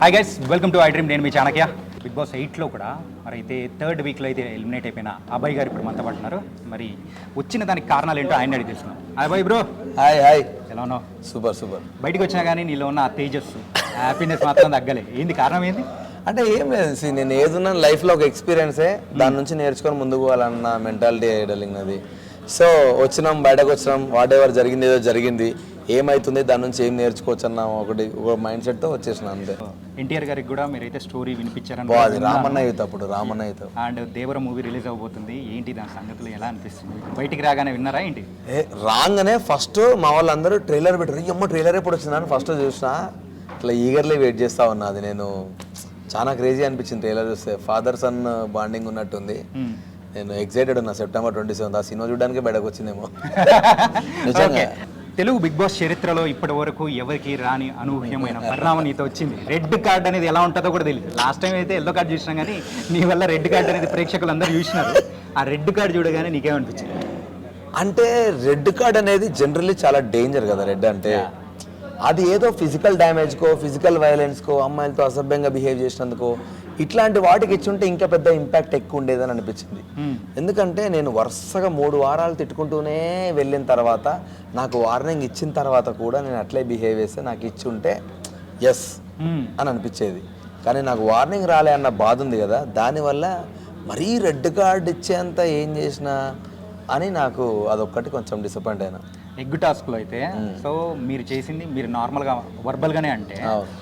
Hi guys, welcome to I dream. నేను మీ Chanakya. Big boss 8లో కూడా మరి అయితే థర్డ్ వీక్లో అయితే ఎలిమినేట్ అయిపోయిన అభయ్ గారు ఇప్పుడు మనతో పడుతున్నారు. మరి వచ్చిన దానికి కారణాలు ఏంటో ఆయన అడిగి తెలుసుకున్నాం. Abhay bro, hi hi. ఎలా ఉన్నావు? Super super. బయటకు వచ్చినా కానీ నీలో ఉన్న ఆ తేజస్సు, హ్యాపీనెస్ మాత్రం తగ్గలే. ఏంది కారణం? ఏంది అంటే ఏం లేదు, నేను ఏదున్నా లైఫ్లో ఒక ఎక్స్పీరియన్సే, దాని నుంచి నేర్చుకొని ముందుకు పోవాలన్న మెంటాలిటీ డలింగ్ అది. సో వచ్చినాం, బయటకు వచ్చినాం, వాట్ ఎవర్ జరిగింది ఏదో జరిగింది, ఏమైతుంది దాని నుంచి ఏం నేర్చుకోవచ్చు అన్న ఒక మైండ్ సెట్తో వచ్చేసిన అంతే. ఎన్టీఆర్ గారికి కూడా మీరైతే స్టోరీ వినిపించారని. అది రామన్న యూత్, అప్పుడు Ramanna youth. And Devara movie release అవబోతుంది. ఏంటి దాని సంగతులు ఎలా అనిపిస్తుంది? బయటికి రాగానే విన్నారా ఏంటి? రాగానే ఫస్ట్ మా వాళ్ళందరూ ట్రైలర్ పెట్టారు. అమ్మ ట్రైలర్ ఎప్పుడు వచ్చిందని ఫస్ట్ చూసిన, ఇట్లా ఈగర్లీ వెయిట్ చేస్తా ఉన్నా. అది నేను చాలా క్రేజీ అనిపించింది ట్రైలర్ చూస్తే. ఫాదర్ సన్ బాండింగ్ ఉన్నట్టుంది. నేను ఎక్సైటెడ్ ఉన్నా. September 27 ఆ సినిమా చూడడానికి బయటకు వచ్చిందేమో. నిజంగా తెలుగు బిగ్ బాస్ చరిత్రలో ఇప్పటి వరకు ఎవరికి రాని అనూహ్యమైన పరిణామం నీతో వచ్చింది. రెడ్ కార్డ్ అనేది ఎలా ఉంటుందో కూడా తెలియదు. లాస్ట్ టైం అయితే ఎల్లో కార్డ్ చూసినాం, కానీ నీ వల్ల రెడ్ కార్డ్ అనేది ప్రేక్షకులు అందరూ చూసినారు. ఆ రెడ్ కార్డ్ చూడగానే నీకేమనిపించింది? అంటే రెడ్ కార్డ్ అనేది జనరల్లీ చాలా డేంజర్ కదా. రెడ్ అంటే అది ఏదో ఫిజికల్ డ్యామేజ్కో, ఫిజికల్ వైలెన్స్కో, అమ్మాయిలతో అసభ్యంగా బిహేవ్ చేసినందుకో, ఇట్లాంటి వాటికి ఇచ్చుంటే ఇంకా పెద్ద ఇంపాక్ట్ ఎక్కువ ఉండేదని అనిపించింది. ఎందుకంటే నేను వరుసగా 3 వారాలు తిట్టుకుంటూనే వెళ్ళిన తర్వాత, నాకు వార్నింగ్ ఇచ్చిన తర్వాత కూడా నేను అట్లే బిహేవ్ చేస్తే నాకు ఇచ్చి ఉంటే ఎస్ అని అనిపించేది. కానీ నాకు వార్నింగ్ రాలే అన్న బాధ ఉంది కదా, దానివల్ల మరీ రెడ్ కార్డ్ ఇచ్చేంత ఏం చేసినా అని నాకు అదొక్కటి కొంచెం డిసప్పాయింట్ అయినా. ఎగ్ టాస్క్లో అయితే సో మీరు చేసింది, మీరు నార్మల్గా వర్బల్గానే అంటే,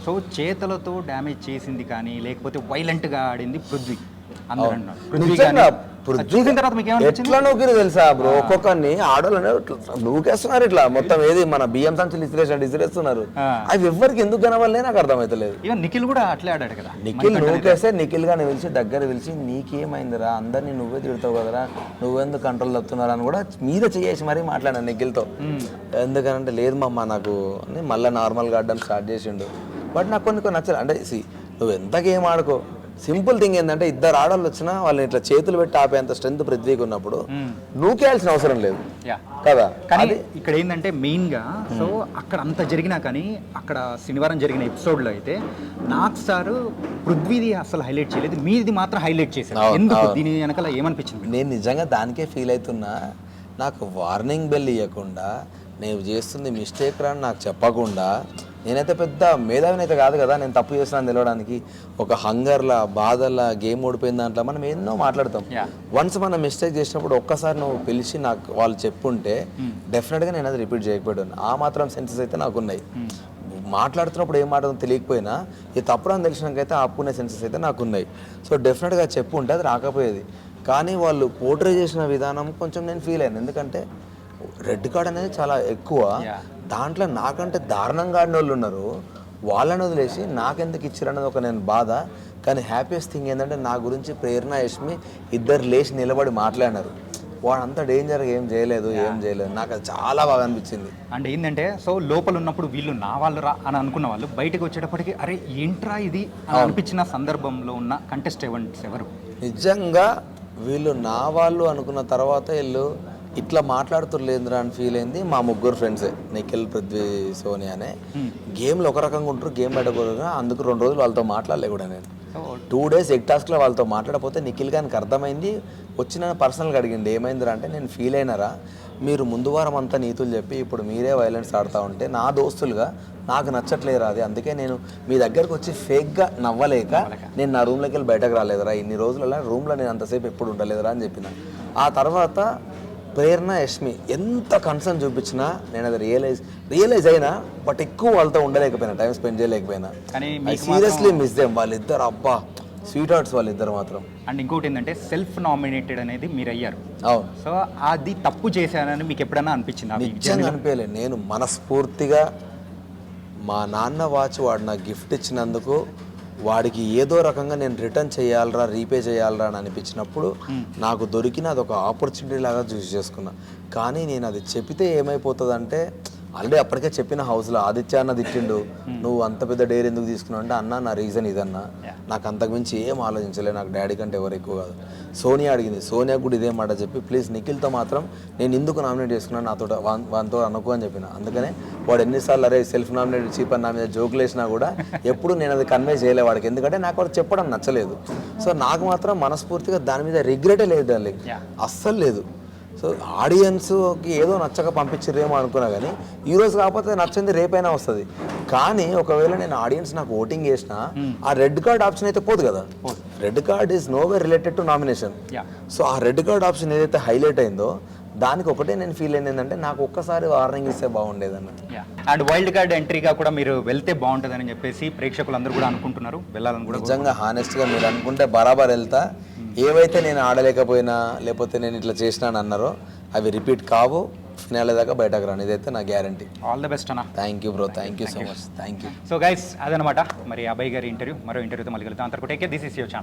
సో చేతులతో డ్యామేజ్ చేసింది కానీ లేకపోతే వైలెంట్గా ఆడింది పృథ్వీ. అందరూ చూసిన తర్వాత మీకు ఎట్లా నూకిరు తెలుసా బ్రో? ఒక్కొక్కరిని ఆడోళ్ళని నూకేస్తున్నారు ఇట్లా మొత్తం. ఏది మన బియ్యం సంచులు ఇసిరేస్తున్నారు. అవి ఎవరికి ఎందుకు కనవాలనే నాకు అర్థమైతలేదు. నిఖిల్ కూడా అట్లే ఆడాడు కదా. నిఖిల్ నూకేస్తే నిఖిల్ గాని పిలిచి దగ్గర పిలిచి, నీకేమైందిరా, అందరినీ నువ్వే తిడతావు కదరా, నువ్వెందుకు కంట్రోల్ తప్పుతున్నారా అని కూడా మీద చేసి మరీ మాట్లాడాను నిఖిల్తో. ఎందుకనంటే లేదు మమ్మ నాకు అని మళ్ళీ నార్మల్గా ఆడడం స్టార్ట్ చేసిండు. బట్ నాకు కొన్ని నచ్చలేదు. అంటే నువ్వు ఎంత గేమ్ ఆడుకో, సింపుల్ థింగ్ ఏంటంటే ఇద్దరు ఆడవాళ్ళు వచ్చినా వాళ్ళని ఇట్లా చేతులు పెట్టి ఆపేంత స్ట్రెంత్ పృథ్వీకి ఉన్నప్పుడు నూకేయాల్సిన అవసరం లేదు కదా. కానీ ఇక్కడ ఏంటంటే మెయిన్ గా, సో అక్కడ అంత జరిగినా కానీ అక్కడ శనివారం జరిగిన ఎపిసోడ్ లో అయితే నాకు సార్ పృథ్వీది అసలు హైలైట్ చేయలేదు, మీది మాత్రం హైలైట్ చేశారు. ఎందుకు? దీని వెనకాల ఏమనిపించింది? నేను నిజంగా దానికే ఫీల్ అవుతున్నా. నాకు వార్నింగ్ బెల్ ఇవ్వకుండా, నేను చేస్తుంది మిస్టేక్ రా నాకు చెప్పకుండా, నేనైతే పెద్ద మేధావిని అయితే కాదు కదా, నేను తప్పు చేస్తున్నాను తెలవడానికి. ఒక హంగర్లా, బాధల్లా, గేమ్ ఓడిపోయిన దాంట్లో మనం ఎన్నో మాట్లాడతాం. వన్స్ మనం మిస్టేక్ చేసినప్పుడు ఒక్కసారి నువ్వు పిలిచి నాకు వాళ్ళు చెప్పుంటే డెఫినెట్గా నేను అది రిపీట్ చేయకపోయాను. ఆ మాత్రం సెన్సెస్ అయితే నాకు ఉన్నాయి. మాట్లాడుతున్నప్పుడు ఏం మాట్లాడడం తెలియకపోయినా ఈ తప్పుడు అని తెలిసినాకైతే ఆపుకునే సెన్సెస్ అయితే నాకు ఉన్నాయి. సో డెఫినెట్గా చెప్పుంటే అది రాకపోయేది. కానీ వాళ్ళు పోర్ట్రే చేసిన విధానం కొంచెం నేను ఫీల్ అయ్యాను. ఎందుకంటే రెడ్ కార్డ్ అనేది చాలా ఎక్కువ. దాంట్లో నాకంటే దారుణంగా ఆడిన వాళ్ళు ఉన్నారు. వాళ్ళని వదిలేసి నాకెందుకు ఇచ్చారన్నది ఒక నేను బాధ. కానీ హ్యాపీయెస్ట్ థింగ్ ఏంటంటే నా గురించి ప్రేరణ, యష్మి ఇద్దరు లేచి నిలబడి మాట్లాడినారు. వాడంతా డేంజర్గా ఏం చేయలేదు. నాకు అది చాలా బాగా అనిపించింది. అంటే ఏంటంటే, సో లోపల ఉన్నప్పుడు వీళ్ళు నా వాళ్ళు రా అని అనుకున్న వాళ్ళు బయటకు వచ్చేటప్పటికి అరే ఏంట్రా ఇది అని అనిపించిన సందర్భంలో ఉన్న కంటెస్టెంట్స్ ఎవరు? నిజంగా వీళ్ళు నా వాళ్ళు అనుకున్న తర్వాత వీళ్ళు ఇట్లా మాట్లాడుతుర్లేదురా అని ఫీల్ అయింది మా 3 ఫ్రెండ్సే. నిఖిల్, పృథ్వీ, సోనియా అనే. గేమ్లో ఒక రకంగా ఉంటారు, గేమ్ బయటపోగా. అందుకు 2 రోజులు వాళ్ళతో మాట్లాడలే కూడా నేను. 2 డేస్ ఎగ్ టాస్క్లో వాళ్ళతో మాట్లాడకపోతే నిఖిల్ గారికి అర్థమైంది. వచ్చిన పర్సనల్గా అడిగింది, ఏమైందిరా అంటే, నేను ఫీల్ అయినారా, మీరు ముందు వారం అంతా నీతులు చెప్పి ఇప్పుడు మీరే వైలెన్స్ ఆడుతూ ఉంటే నా దోస్తులుగా నాకు నచ్చట్లేదురా అది. అందుకే నేను మీ దగ్గరకు వచ్చి ఫేక్గా నవ్వలేక నేను నా రూమ్లోకి వెళ్ళి బయటకు రాలేదురా. ఇన్ని రోజులలో రూమ్లో నేను అంతసేపు ఎప్పుడు ఉండలేదురా అని చెప్పిన. ఆ తర్వాత ప్రేరణ, యష్మి ఎంత కన్సర్న్ చూపించినా నేను అది రియలైజ్ అయినా. బట్ ఎక్కువ వాళ్ళతో ఉండలేకపోయినా, టైం స్పెండ్ చేయలేకపోయినా. Seriously miss them. వాళ్ళిద్దరు అబ్బా స్వీట్ హార్ట్స్ వాళ్ళిద్దరు మాత్రం. అండ్ ఇంకోటి ఏంటంటే, సెల్ఫ్ నామినేటెడ్ అనేది మీరు అయ్యారు. అవును. సో అది తప్పు చేశానని మీకు ఎప్పుడైనా అనిపించింది? నిజంగా అనిపించలేదు. నేను మనస్ఫూర్తిగా మా నాన్న వాచ్ వాడు నాకు గిఫ్ట్ ఇచ్చినందుకు వాడికి ఏదో రకంగా నేను రిటర్న్ చేయాలరా, రీపే చేయాలరా అని అనిపించినప్పుడు నాకు దొరికిన అదొక ఆపర్చునిటీ లాగా చూస్ చేసుకున్నా. కానీ నేను అది చెప్తే ఏమైపోతుందంటే ఆల్రెడీ అప్పటికే చెప్పిన హౌస్లో ఆదిత్య అన్న తిట్టిండు, నువ్వు అంత పెద్ద డేర్ ఎందుకు తీసుకున్నావు అంటే అన్న నా రీజన్ ఇదన్నా, నాకు అంతకుమించి ఏం ఆలోచించలే, నాకు డాడీ కంటే ఎవరు ఎక్కువ కాదు. సోనియా అడిగింది, సోనియా కూడా ఇదే మాట చెప్పి ప్లీజ్ నిఖిల్తో మాత్రం నేను ఎందుకు నామినేట్ చేసుకున్నాను, నాతో వానితో అనుకో అని చెప్పిన. అందుకనే వాడు ఎన్నిసార్లు అరే సెల్ఫ్ నామినేట్ చీప్ అని నా మీద జోకులు వేసినా కూడా ఎప్పుడు నేను అది కన్వే చేయలే వాడికి, ఎందుకంటే నాకు వాడు చెప్పడం నచ్చలేదు. సో నాకు మాత్రం మనస్ఫూర్తిగా దాని మీద రిగ్రెటే లేదు డార్లింగ్, అస్సలు లేదు. సో ఆడియన్స్కి ఏదో నచ్చక పంపించిర్రేమో అనుకున్నా, కానీ ఈరోజు కాకపోతే నచ్చింది రేపైనా వస్తుంది. కానీ ఒకవేళ నేను ఆడియన్స్ నాకు ఓటింగ్ చేసినా ఆ రెడ్ కార్డ్ ఆప్షన్ అయితే పోదు కదా. Red card is no way related to nomination. So ఆ రెడ్ కార్డ్ ఆప్షన్ ఏదైతే హైలైట్ అయిందో దానికి ఒకటే నేను ఫీల్ అయింది ఏంటంటే నాకు ఒక్కసారి వార్నింగ్ ఇస్తే బాగుండేది అన్నట్టు. అండ్ వైల్డ్ కార్డ్ ఎంట్రీగా కూడా మీరు వెళ్తే బాగుంటుందని చెప్పేసి ప్రేక్షకులందరూ కూడా అనుకుంటున్నారు, వెళ్ళాలని కూడా. నిజంగా హానెస్ట్గా మీరు అనుకుంటే బరాబర్ వెళ్తా. ఏవైతే నేను ఆడలేకపోయినా లేకపోతే నేను ఇట్లా చేసినాను అన్నారో అవి రిపీట్ కావు, ఫినాలే దాకా బయటకు రాను, ఇదైతే నా గ్యారంటీ. ఆల్ ద బెస్ట్ అన్న. Thank you bro, thank you so much, thank you. So guys అదనమాట మరి అభయ్ గారి ఇంటర్వ్యూ. మరో ఇంటర్వ్యూతో మళ్ళీ కలుద్దాం. అంతవరకు take care, this is your channel.